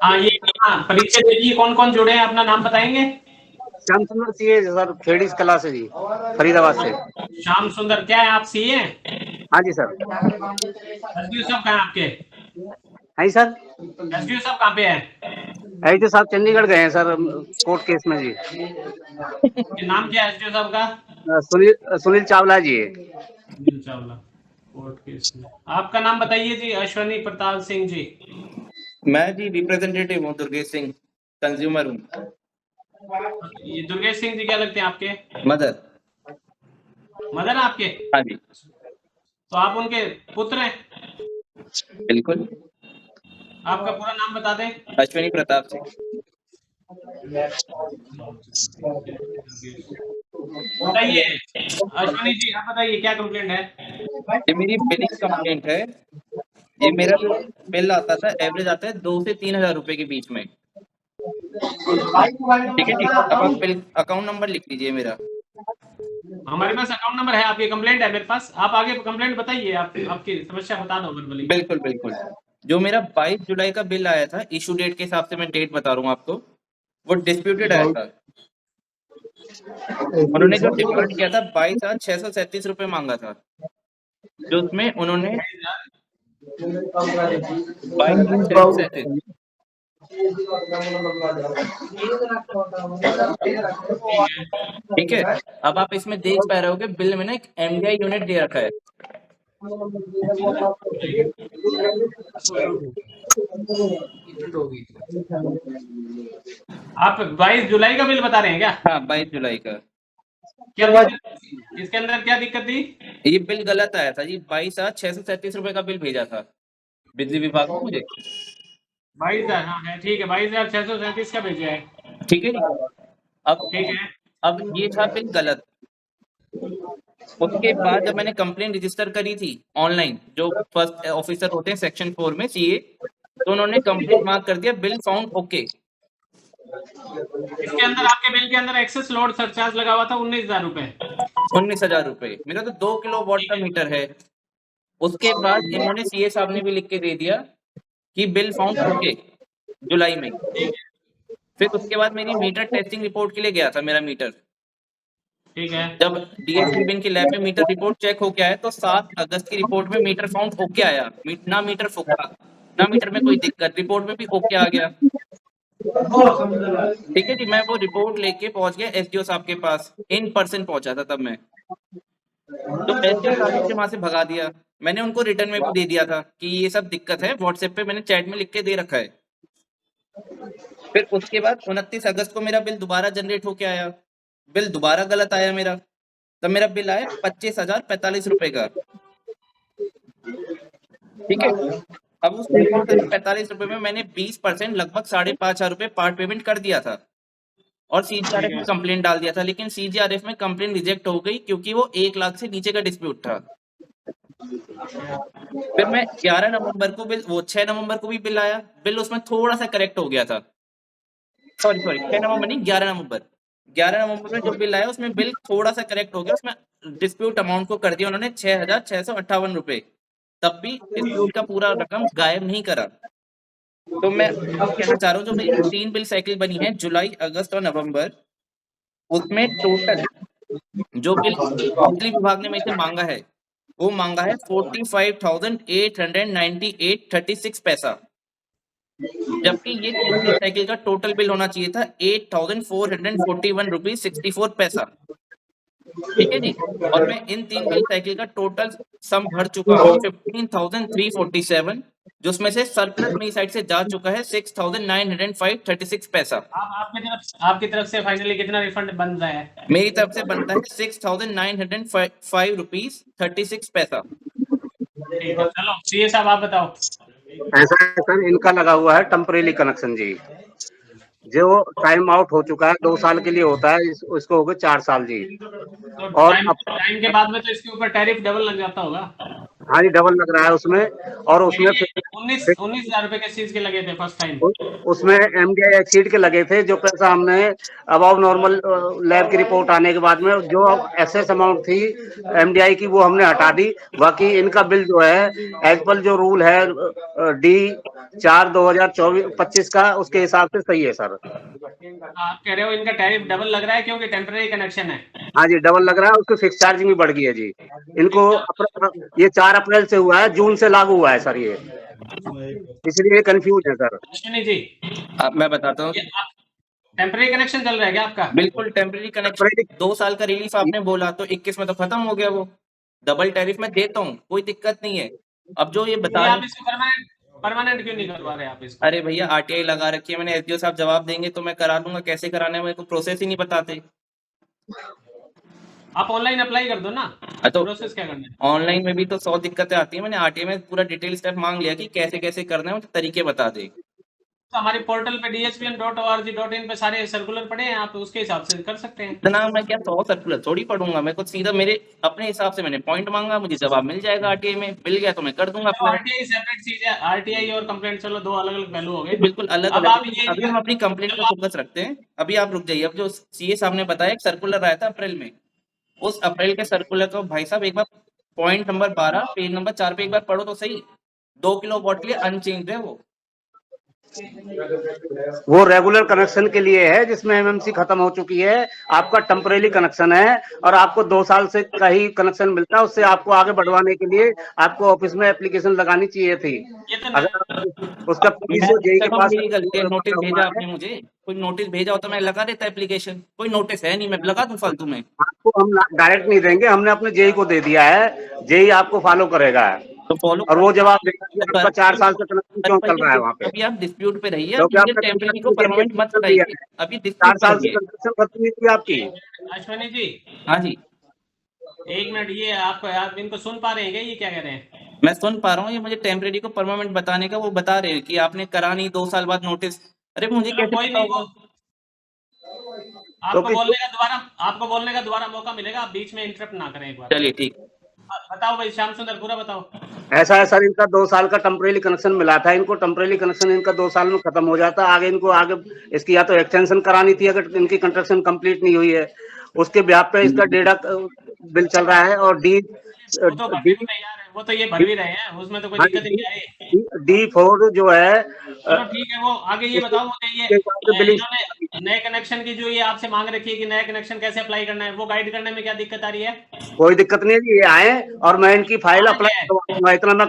हाँ ये, हाँ परिचय दीजिए, कौन कौन जुड़े हैं, अपना नाम बताएंगे? श्याम सुंदर सीए सर, खेड़ीज कला से जी, फरीदाबाद से। श्याम सुंदर, क्या है आप सीए हैं? हाँ जी सर। एसडीओ साहब कहाँ हैं आपके? है सर। एसडीओ साहब कहाँ पे है? ऐसे साहब चंडीगढ़ गए हैं सर, कोर्ट केस में जी। ये नाम क्या है एसडीओ साहब का? सुनील सुनील चावला जी। सुनील चावला, कोर्ट केस में। आपका नाम बताइए जी। अश्वनी प्रताप सिंह जी। मैं जी रिप्रेजेंटेटिव हूँ, दुर्गेश सिंह, कंज्यूमर हूँ। ये दुर्गेश सिंह जी क्या लगते हैं आपके? मदर। मदर है आपके? हाँ जी, तो आप उनके पुत्र हैं? बिल्कुल। आपका पूरा नाम बता दें। अश्विनी प्रताप सिंह। बताइए अश्विनी जी, आप बताइए क्या कंप्लेंट है? ये मेरी बिलिंग कंप्लेंट है। ये मेरा जो बिल आता था, एवरेज आता है 2 से 3 हजार रुपए के बीच में। ठीक है जी, अब आप बिल अकाउंट नंबर लिख लीजिए मेरा। हमारे पास अकाउंट नंबर है, आपकी कंप्लेंट है मेरे पास। आप आगे कंप्लेंट बताइए, आप आपकी समस्या बता दो वर्बली। बिल्कुल बिल्कुल। जो मेरा 22 जुलाई का बिल आया था, इशू डेट के हिसाब से मैं डेट बता रहा हूँ आपको, वो डिस्प्यूटेड आया था। उन्होंने जो डिफॉल्ट किया था 22,637 रुपए मांगा था, जो उसमें उन्होंने 22,637। ठीक है, अब आप इसमें देख पा रहे हो कि बिल में ना एक एमडीआई यूनिट दे रखा है। आप 22 जुलाई का बिल बता रहे हैं क्या? हाँ, 22 जुलाई का। क्या दिक्कत, इसके अंदर क्या दिक्कत थी? ये बिल गलत आया था जी, 22,637 रुपए का बिल भेजा था बिजली विभाग को मुझे। 22,000, हाँ है, ठीक है, 22,637 का भेजा है। ठीक है जी। अब ठीक है। अब ये था बिल गलत। उसके बाद जब मैंने कंप्लेंट रजिस्टर करी थी ऑनलाइन, जो फर्स्ट ऑफिसर होते हैं सेक्शन 4 में सीए, तो उन्होंने कंप्लेंट मार्क कर दिया बिल फाउंड ओके। इसके अंदर आपके बिल के अंदर एक्सेस लोड सरचार्ज लगा हुआ था 19,000 रुपए। 19,000 रुपए। मेरा तो 2 किलो वॉट का मीटर है। उसके बाद इन्होंने सीए साहब ने भी लिख के दे दिया कि बिल फाउंड ओके जुलाई में। फिर उसके बाद मेरी मीटर टेस्टिंग रिपोर्ट के लिए गया था मेरा मीटर। ठीक है। जब डीएसपी बिन की लैब में मीटर रिपोर्ट चेक होके आया तो 7 अगस्त की रिपोर्ट में मीटर फाउंड ओके आया। ना मीटर फूका, ना मीटर में कोई दिक्कत, रिपोर्ट में भी ओके आ गया। ठीक है जी, मैं वो रिपोर्ट लेके पहुंच गया एसडीओ साहब के पास, इन पर्सन पहुंचा था तब मैं। तो एसडीओ साहब ने मुझे वहां से भगा दिया। मैंने उनको रिटर्न में भी दे दिया था कि ये सब दिक्कत है, व्हाट्सएप पे मैंने चैट में लिख के दे रखा है। फिर उसके बाद 29 अगस्त को मेरा बिल दोबारा जनरेट होके आया। बिल दोबारा गलत आया मेरा। तब मेरा बिल आया 25,045 रुपए का। ठीक है, अब उस 25,045 रुपए में मैंने 20% लगभग 5,500 रुपए पार्ट पेमेंट कर दिया था और सीजीआरएफ में कंप्लेंट डाल दिया था, लेकिन सीजीआरएफ में कंप्लेंट रिजेक्ट हो गई क्योंकि वो 1 लाख से नीचे का डिस्प्यूट था। फिर मैं 11 नवंबर को बिल, वो 6 नवंबर को भी बिल आया, बिल उसमें थोड़ा सा करेक्ट हो गया था। सॉरी 6 नवंबर नहीं, 11 नवंबर। 11 नवंबर में जो बिल आया उसमें बिल थोड़ा सा करेक्ट हो गया, उसमें डिस्प्यूट अमाउंट को कर दिया उन्होंने 6,658 रुपए। तब भी डिस्प्यूट का पूरा रकम गायब नहीं करा। तो मैं कहना चाह रहा हूँ, जो मेरी 3 बिल साइकिल बनी है जुलाई, अगस्त और नवंबर, उसमें टोटल जो बिल बिजली विभाग ने मेरे से मांगा है, वो मांगा है 45,898.36 पैसा। जबकि ये 3 बिल साइकिल का टोटल बिल होना चाहिए था 8,441 रुपीज 64 पैसा। ठीक है जी, और मैं इन 3 बिल साइकिल का टोटल सम भर चुका हूँ 15,347, जो उसमें से सरप्लस मेरी साइड से जा चुका है 6,905.36 पैसा। आपकी तरफ से फाइनली कितना रिफंड बन रहा है? मेरी तरफ से बनता है 6,905 रुपीज 36 पैसा। ठीक है, चलो सीए साहब आप बताओ। ऐसा है सर, इनका लगा हुआ है टेम्परेरी कनेक्शन जी, जो टाइम आउट हो चुका है, 2 साल के लिए होता है, उसको हो गए 4 साल जी। तो और टाइम टाइम के बाद में तो इसके ऊपर टैरिफ डबल लग जाता होगा। हाँ जी, डबल लग रहा है उसमें। और उसमें ये 19,000 रुपए किस चीज के लगे थे फर्स्ट टाइम? उसमें एमडीआई एक्सीड के लगे थे, जो पैसा हमने अबाव नॉर्मल लैब की रिपोर्ट आने के बाद में जो एक्सेस अमाउंट थी एमडीआई की वो हमने हटा दी। बाकी इनका बिल जो है एज पर जो रूल है D4/2024-25 का, उसके हिसाब से सही है सर। आप कह रहे हो इनका टैरिफ डबल लग रहा है क्योंकि टेम्पररी कनेक्शन है। हाँ जी, डबल लग रहा है, उसकी फिक्स चार्जिंग भी बढ़ गई है जी। इनको ये 4 अप्रैल से हुआ है, जून से लागू हुआ है सर ये, इसलिए कंफ्यूज है सर। अश्विनी जी, अब मैं बताता हूँ। ये आप टेम्पररी कनेक्शन चल रहा है क्या आपका? बिल्कुल टेम्परेरी कनेक्शन, 2 साल का रिलीफ आपने बोला तो 21 में तो खत्म हो गया वो। डबल टैरिफ मैं देता हूँ, कोई दिक्कत नहीं है। अब जो ये बता ये रहे आप इसको परमानेंट क्यों नहीं करवा रहे आप इसको? अरे भैया आरटीआई लगा रखी है मैंने, एसडीओ साहब जवाब देंगे तो मैं करा दूंगा, कैसे कराना है मेरे को प्रोसेस ही नहीं बताते। आप ऑनलाइन अप्लाई कर दो ना, तो प्रोसेस क्या करना है? ऑनलाइन में भी तो 100 दिक्कतें आती है। मैंने आरटीआई में पूरा डिटेल स्टेप मांग लिया कि कैसे कैसे करना है, मुझे तरीके बता दे। तो हमारे पोर्टल पे dspn.org.in पे सारे सर्कुलर पड़े हैं, आप उसके हिसाब से कर सकते हैं। इतना मैं क्या 100 सर्कुलर थोड़ी पढ़ूंगा, मैं कुछ सीधा मेरे अपने हिसाब से मैंने पॉइंट मांगा, मुझे जवाब मिल जाएगा आरटीआई में, मिल गया तो मैं कर दूंगा तो अप्लाई। आरटीआई सेपरेट चीज है, आरटीआई और कंप्लेंट चलो दो अलग अलग पहलू हो गए। बिल्कुल अलग अब अलग आप है। ये अभी हम अपनी कंप्लेंट पे चलो फोकस रखते हैं। अभी आप रुक जाइए। अब जो सीए साहब ने बताया एक सर्कुलर आया था अप्रैल में, उस अप्रैल के सर्कुलर को भाई साहब एक बार पॉइंट नंबर 12 पेज नंबर 4 पे एक बार पढ़ो तो सही। 2 किलो वॉट के लिए अनचेंज है वो रेगुलर कनेक्शन के लिए है जिसमें एमएमसी खत्म हो चुकी है। आपका टेम्परेरी कनेक्शन है और आपको 2 साल से का ही कनेक्शन मिलता है। उससे आपको आगे बढ़वाने के लिए आपको ऑफिस में एप्लीकेशन लगानी चाहिए थी। ये तो अगर उसका मैं पीसीओ जेई के चलो पास मेरी गलती है, नोटिस पड़ा हुआ भेजा है। आपने मुझे, कोई नोटिस भेजा हो तो मैं लगा देता एप्लीकेशन। कोई नोटिस है नहीं, मैं लगा दूं फालतू में। आपको हम डायरेक्ट नहीं देंगे, हमने अपने जेई को दे दिया है, जेई आपको फॉलो करेगा तो फॉलो और वो जवाब देगा कि तो आपका 4 साल से कनेक्शन क्यों चल रहा है वहाँ पे, अभी आप डिस्प्यूट पे रहिए, अब क्योंकि मुझे आपने टेम्परेरी को कंस्ट्रक्शन के लिए परमानेंट मत कर दिया कराइए, है। अभी 4 डिस्प्यूट पे साल से रहिए। कंस्ट्रक्शन खत्म नहीं थी आपकी। अश्विनी जी, हाँ जी, एक मिनट, ये आप इनको सुन पा रहे हैं क्या, ये क्या कह रहे हैं? मैं सुन पा रहा हूँ। ये मुझे टेम्परेरी को परमानेंट बताने का वो बता रहे हैं कि आपने करा नहीं, 2 साल बाद नोटिस। अरे मुझे चलो कैसे कोई पता नहीं, वो होगा? क्योंकि आपको बोलने का दोबारा मौका मिलेगा, आप बीच में इंटरप्ट ना करें एक बार। चलिए ठीक। बताओ भाई श्याम सुंदर, पूरा बताओ। ऐसा है सर, इनका 2 साल का टेम्परेरी कनेक्शन मिला था इनको। टेम्परेरी कनेक्शन इनका 2 साल में खत्म हो जाता। आगे इनको आगे इसकी या तो एक्सटेंशन करानी थी अगर इनकी कंस्ट्रक्शन कंप्लीट नहीं हुई है। उसके ब्याह पे इसका डेढ़ा बिल चल रहा है। और डी वो तो भरने डी को तैयार है, वो तो ये भर भी रहे हैं, उसमें तो कोई हाँ दिक्कत नहीं है। D4 जो है चलो ठीक है, वो आगे ये बताओ मुझे, ये उसके हिसाब से बिलिंग। इन्होंने नए कनेक्शन की जो ये आपसे मांग रखी है कि नया कनेक्शन कैसे अप्लाई करना है, वो गाइड करने में क्या दिक्कत आ रही है? कोई दिक्कत नहीं है जी, ये आए और मैं इनकी फाइल हाँ अप्लाई है। करवा दूंगा। इतना मैं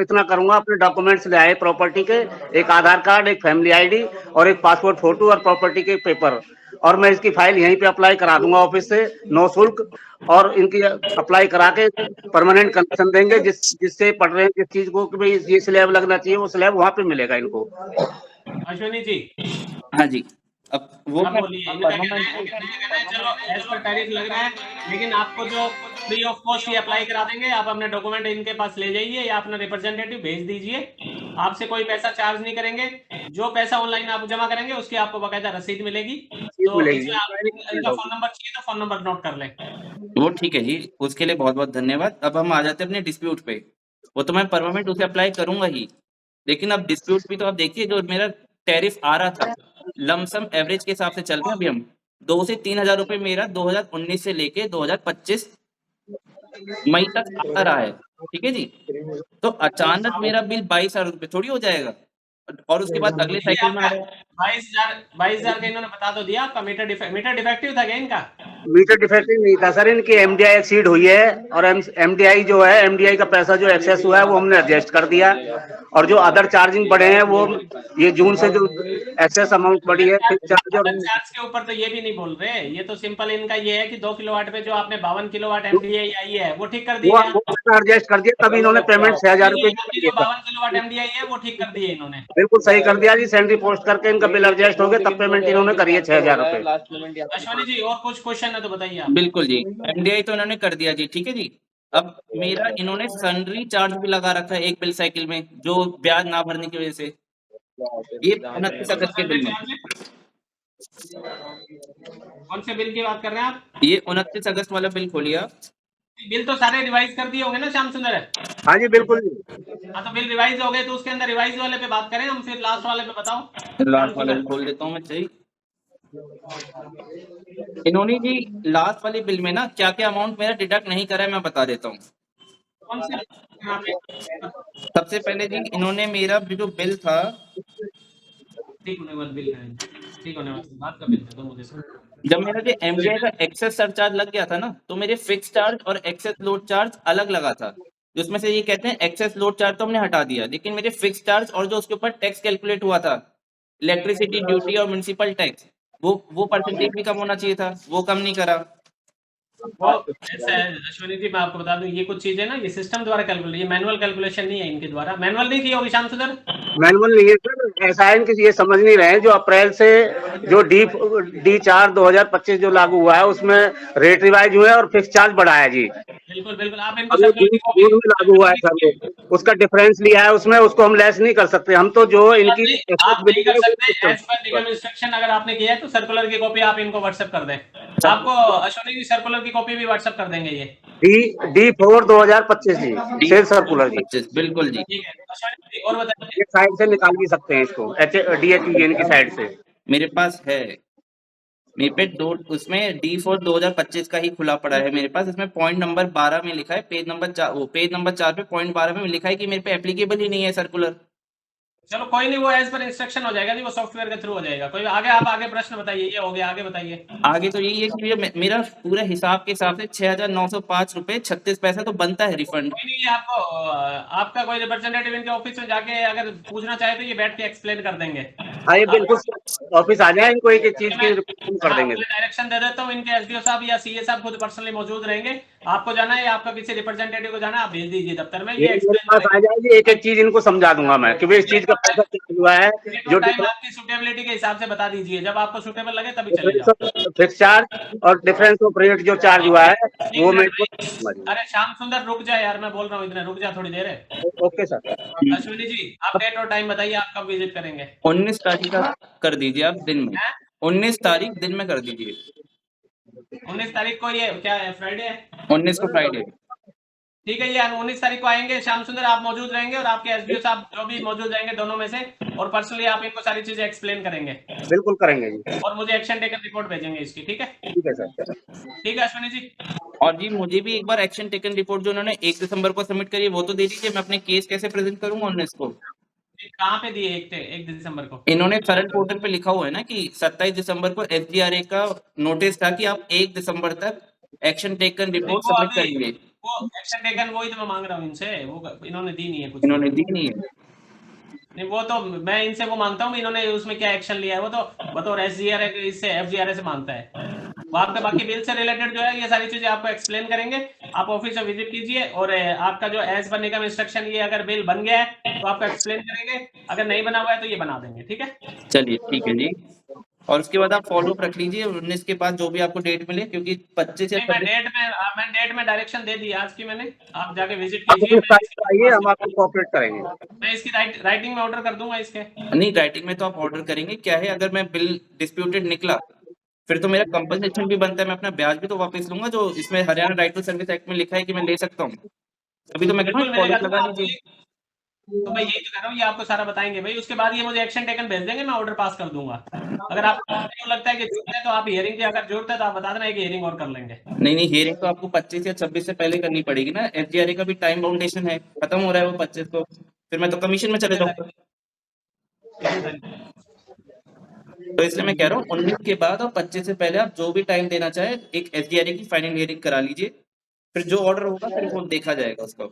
इतना करूंगा, अपने डॉक्यूमेंट्स ले आए प्रॉपर्टी के, एक आधार कार्ड, एक फैमिली आईडी और एक पासपोर्ट फोटो और प्रॉपर्टी के पेपर, और मैं इसकी फाइल यहीं पे अप्लाई करा दूंगा ऑफिस से, नो शुल्क। और इनकी अप्लाई करा के परमानेंट कनेक्शन देंगे, जिससे पढ़ रहे हैं जिस चीज को कि भाई ये स्लैब लगना चाहिए, वो स्लैब वहां पे मिलेगा इनको। अश्विनी जी, हाँ जी, अब वो अब मैं बोलिए, इनका कहना है चलो एज पर टैरिफ लग रहा है, लेकिन आपको जो फ्री ऑफ कॉस्ट ये अप्लाई करा देंगे, आप अपने डॉक्यूमेंट इनके पास ले जाइए या अपना रिप्रेजेंटेटिव भेज दीजिए, आपसे कोई पैसा चार्ज नहीं करेंगे। जो पैसा ऑनलाइन आप जमा करेंगे उसकी आपको बाकायदा रसीद मिलेगी। चीज तो मिलेगी। इसमें आप इनका फोन नंबर चाहिए तो फोन नंबर नोट कर लें। वो ठीक है जी, उसके लिए बहुत बहुत धन्यवाद। अब हम आ जाते हैं अपने डिस्प्यूट पे। वो तो मैं परमानेंट उसे अप्लाई करूंगा ही, लेकिन अब डिस्प्यूट भी तो आप देखिए, जो मेरा टैरिफ आ रहा था लमसम एवरेज के हिसाब से चल रहे हैं अभी हम, 2 से 3 हजार रुपए मेरा 2019 से लेके 2025 मई तक आ रहा है। ठीक है जी, तो अचानक मेरा बिल 22,000 रुपए थोड़ी हो जाएगा, और उसके बाद अगले ये साइकिल में आ आपका रहा है। 22,000 का इन्होंने बता तो दिया आपका। मीटर डिफेक्टिव था क्या इनका? मीटर डिफेक्टिव नहीं था सर, इनकी एमडीआई एक्सीड हुई है और एमडीआई जो है, एमडीआई का पैसा जो एक्सेस हुआ है वो हमने एडजस्ट कर दिया। और जो अदर चार्जिंग बढ़े हैं वो ये जून से जो एक्सेस अमाउंट बढ़ी है, फिर चार्ज और अदर चार्ज के ऊपर तो ये भी नहीं बोल रहे, ये तो सिंपल इनका ये है कि 2 किलोवाट पे जो आपने 52 किलोवाट एमडीआई आई है वो ठीक कर दी है। वो एडजस्ट कर दिया, तभी इन्होंने पेमेंट 6,000 रुपए आपकी किए जो सर। 52 किलोवाट एमडीआई है वो ठीक कर दी है इन्होंने। बिल्कुल सही कर दिया जी, सैलरी पोस्ट करके इनका बिल एडजस्ट हो गया, तब पेमेंट इन्होंने करी है 6,000 रुपए। अश्वनी जी, और कुछ क्वेश्चन है तो बताइए आप। बिल्कुल जी, एमडीआई तो इन्होंने कर दिया जी, ठीक है जी। अब मेरा इन्होंने सन्ड्री चार्ज भी लगा रखा है एक बिल साइकिल में, जो ब्याज ना भरने की वजह से, ये 29 कौन सा अगस्त के सन्डे बिल में। चार्ज है? कौन से बिल की बात कर रहे हैं आप? ये 29 अगस्त वाला बिल खोलिए आप। बिल तो सारे रिवाइज कर दिए होंगे ना श्याम सुंदर है? हाँ जी बिल्कुल जी। हाँ तो बिल रिवाइज हो गए तो उसके अंदर रिवाइज वाले पे बात करें हम, फिर लास्ट वाले पे बताओ श्याम लास्ट वाले सुंदर। भी खोल देता हूँ मैं सही। इन्होंने जी लास्ट वाली बिल में ना क्या क्या अमाउंट मेरा डिडक्ट नहीं करा है, मैं बता देता हूँ। कौन से यहाँ पे? सबसे पहले जी इन्होंने मेरा जो बिल था, ठीक होने वाला बिल है, ठीक होने वाला बात का बिल है तो मुझे जब मेरा जो एमजीआई का एक्सेस सरचार्ज लग गया था ना, तो मेरे फिक्स चार्ज और एक्सेस लोड चार्ज अलग लगा था। जिसमें से ये कहते हैं एक्सेस लोड चार्ज तो हमने हटा दिया, लेकिन मेरे फिक्स चार्ज और जो उसके ऊपर टैक्स कैलकुलेट हुआ था, इलेक्ट्रिसिटी ड्यूटी और म्युनिसिपल टैक्स, वो परसेंटेज भी कम होना चाहिए था, वो कम नहीं करा। वो ऐसा है अश्विनी जी, मैं आपको बता दूं ये कुछ चीजें ना ये सिस्टम द्वारा कैलकुलेट, ये मैनुअल कैलकुलेशन नहीं है इनके द्वारा। मैनुअल नहीं की होगी श्याम सुंदर? मैनुअल नहीं है सर, ऐसा है कि ये समझ नहीं रहे हैं जो अप्रैल से जो D4 2025 जो लागू हुआ है उसमें रेट रिवाइज हुए और फिक्स चार्ज बढ़ाया जी। बिल्कुल बिल्कुल, आप इनको अब वो सर्कुलर की कॉपी जून में लागू हुआ है सर, वो उसका डिफरेंस लिया है उसमें, उसको हम लेस नहीं कर सकते। हम तो जो इनकी नहीं, एक्सेस आप नहीं बिलिंग कर है वो सकते सिस्टम एज पर निगम इंस्ट्रक्शन। अगर आपने किया है तो सर्कुलर की कॉपी आप इनको व्हाट्सएप कर दें। आपको अश्विनी जी सर्कुलर की कॉपी भी व्हाट्सएप कर देंगे ये। D4 2025 जी, सेल सर्कुलर जी। 25 बिल्कुल जी। ठीक है अश्विनी जी, और बताइए। एक साइड से निकाल भी सकते हैं इसको, DHEN की साइड से। मेरे पास है, मेरे पे दो उसमें D4 2025 का ही खुला पड़ा है मेरे पास। इसमें पॉइंट नंबर 12 में लिखा है, पेज नंबर 4 पे पॉइंट 12 में लिखा है कि मेरे पे एप्लीकेबल ही नहीं है सर्कुलर। चलो कोई नहीं, वो एज पर इंस्ट्रक्शन हो जाएगा जी, वो सॉफ्टवेयर के थ्रू हो जाएगा। कोई आगे, आप आगे प्रश्न बताइए, ये हो गया, आगे बताइए। आगे तो यही है कि मेरा पूरा हिसाब के हिसाब से 6,905 रुपए 36 पैसा तो बनता है रिफंड। कोई नहीं, आपको आपका कोई रिप्रेजेंटेटिव इनके ऑफिस में जाके अगर पूछना चाहे तो ये बैठ के एक्सप्लेन कर देंगे। हाँ ये आप बिल्कुल, ऑफिस आ जाए, इनको एक एक चीज मैं की रिपोर्टिंग कर हाँ देंगे। मैं डायरेक्शन दे देता हूँ, इनके एसडीओ साहब या सीए साहब खुद पर्सनली मौजूद रहेंगे। आपको जाना है या आपका किसी रिप्रेजेंटेटिव को जाना है, आप भेज दीजिए दफ्तर में, ये ये मेरे एक्सप्लेन पास आ करेंगे। जाएगी, एक एक चीज इनको समझा दूंगा मैं, क्योंकि इस चीज का पैसा चार्ज हुआ है डेट जो और टाइम आपकी सुटेबिलिटी के हिसाब से बता दीजिए, जब आपको सुटेबल लगे तभी चले डिफरेंस जाओ। ऑफ फिक्स चार्ज और डिफरेंस ऑफ रेट जो चार्ज हुआ है एक वो मिनट मेरे को भाई, अरे श्याम सुंदर रुक जा यार, मैं बोल रहा हूँ इतने, रुक जा थोड़ी देर है। Okay sir. अश्विनी जी आप डेट और टाइम बताइए, आप कब विजिट करेंगे? 19 तारीख का कर दीजिए आप दिन में, हैं? 19 तारीख दिन में कर दीजिए। 19 तारीख को, ये क्या है, फ्राइडे है? 19 को फ्राइडे। ठीक है, ये 19 तारीख को आएंगे श्याम सुंदर, आप मौजूद रहेंगे और आपके एसडीओ साहब जो भी मौजूद रहेंगे दोनों में से, और पर्सनली आप इनको सारी चीजें एक्सप्लेन करेंगे बिल्कुल करेंगे जी। और मुझे एक्शन टेकन रिपोर्ट भेजेंगे इसकी। ठीक है, ठीक है सर। ठीक है अश्विनी जी। और जी मुझे भी एक बार एक्शन टेकन रिपोर्ट जो उन्होंने 1 दिसंबर को सबमिट करी है वो तो दे दीजिए, मैं अपने केस कैसे प्रेजेंट करूंगा 19 को। कहाँ पे दिए 1 दिसंबर को? इन्होंने सरल पोर्टल पे लिखा हुआ है ना कि 27 दिसंबर को एसडीआरए का नोटिस था कि आप 1 दिसंबर तक एक्शन टेकन नहीं, रिपोर्ट वो सबमिट अभी करेंगे। वो एक्शन टेकन वही तो मैं मांग रहा हूँ इनसे, वो इन्होंने दी नहीं है कुछ भी। इन्होंने दी नहीं है। नहीं वो तो मैं इनसे वो मांगता हूँ इन्होंने उसमें क्या एक्शन लिया है, वो तो बतौर एसजीआर इससे एफजीआरए से मांगता है। वो आपके बाकी बिल से रिलेटेड जो है ये सारी चीजें आपको एक्सप्लेन करेंगे। आप ऑफिस में विजिट कीजिए और आपका जो एज पर निगम इंस्ट्रक्शन, ये अगर बिल बन गया है तो आपको एक्सप्लेन करेंगे, अगर नहीं बना हुआ है तो ये बना देंगे। ठीक है, चलिए ठीक है जी। और उसके बाद आप फॉलो अप रख लीजिए 19 के बाद जो भी आपको डेट मिले, क्योंकि 25 या नहीं 26। मैं डेट में डायरेक्शन दे दी आज की मैंने, आप जाके विजिट आप कीजिए, अपने मैं साइड इसकी पर आइए, पास हम आपको कोऑपरेट करेंगे। मैं इसकी राइटिंग में ऑर्डर कर दूंगा इसके। नहीं राइटिंग में तो आप ऑर्डर करेंगे, क्या है अगर मैं बिल डिस्प्यूटेड निकला फिर तो मेरा कंपनसेशन भी बनता है, मैं अपना ब्याज भी तो वापस लूंगा जो इसमें Haryana right to service act में लिखा है कि मैं ले सकता हूँ। अभी तो मैं कह रहा बिल्कुल हूँ मिलेगा, पॉलिसी लगा लीजिए। तो मैं यही तो कह रहा हूँ, ये आपको सारा बताएंगे भाई। उसके बाद ये मुझे एक्शन टेकन भेज देंगे, मैं ऑर्डर पास कर दूंगा। अगर आपको नहीं लगता है कि जरूरत है तो आप हियरिंग की अगर जरूरत है तो आप बता देना, एक हियरिंग और कर लेंगे। नहीं नहीं हियरिंग तो आपको 25 या 26 से पहले करनी पड़ेगी ना, एफजीआरए का भी टाइम बाउंडेशन है, खत्म हो रहा है वो 25 को, फिर मैं तो कमीशन में चले जाऊंगा। कितनी तारीख? तो इसलिए मैं कह रहा हूँ 19 के बाद और 25 से पहले आप जो भी टाइम देना चाहे एक एफजीआरए की फाइनल हियरिंग करा लीजिए, फिर जो ऑर्डर होगा फिर वो देखा जाएगा उसका।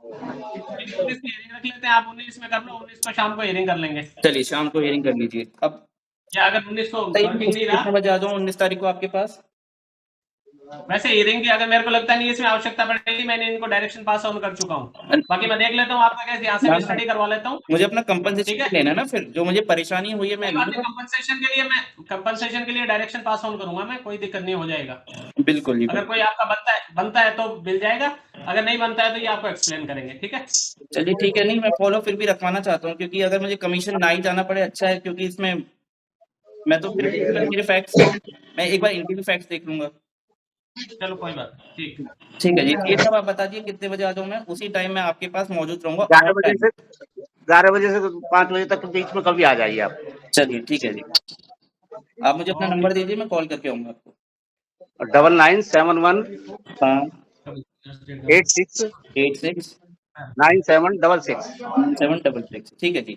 19 की हियरिंग रख लेते हैं, आप 19 में कर लो, 19 को शाम को हियरिंग कर लेंगे। चलिए शाम को हियरिंग कर लीजिए। अब या अगर 19 को वर्किंग नहीं रहा, कितने बजे आ जाऊँ 19 तारीख को आपके पास? वैसे हियरिंग की अगर मेरे को लगता नहीं इसमें आवश्यकता पड़ेगी, मैंने इनको डायरेक्शन पास ऑन कर चुका हूँ। बाकी मैं देख लेता हूँ आपका केस, यहाँ से मैं स्टडी करवा लेता हूँ। मुझे अपना ठीक है, कंपनसेशन लेना है ना, फिर जो मुझे परेशानी हुई है मैं लूंगा। कंपनसेशन के लिए डायरेक्शन पास ऑन करूंगा मैं, कोई दिक्कत नहीं हो जाएगा। बिल्कुल जी अगर कोई आपका बनता है तो मिल जाएगा, अगर नहीं बनता है तो ये आपको एक्सप्लेन करेंगे। ठीक है, चलिए ठीक है। नहीं मैं फॉलो फिर भी रखवाना चाहता हूँ, क्योंकि अगर मुझे कमीशन ना ही जाना पड़े अच्छा है, क्योंकि इसमें मैं तो फिर भी अगर मेरे फैक्ट्स मैं एक बार इनके भी फैक्ट्स देख लूंगा। चलो कोई बात नहीं, ठीक। ठीक है जी, ये सब आप बता दीजिए कितने बजे आ जाऊँ मैं, उसी टाइम मैं आपके पास मौजूद रहूंगा। 11 बजे से 5 बजे तक के बीच में कभी आ जाइए आप। चलिए ठीक है जी, आप मुझे अपना नंबर दीजिए, मैं कॉल करके आऊंगा आपको। 9971 हाँ 86 86 9766। 9766, ठीक है जी।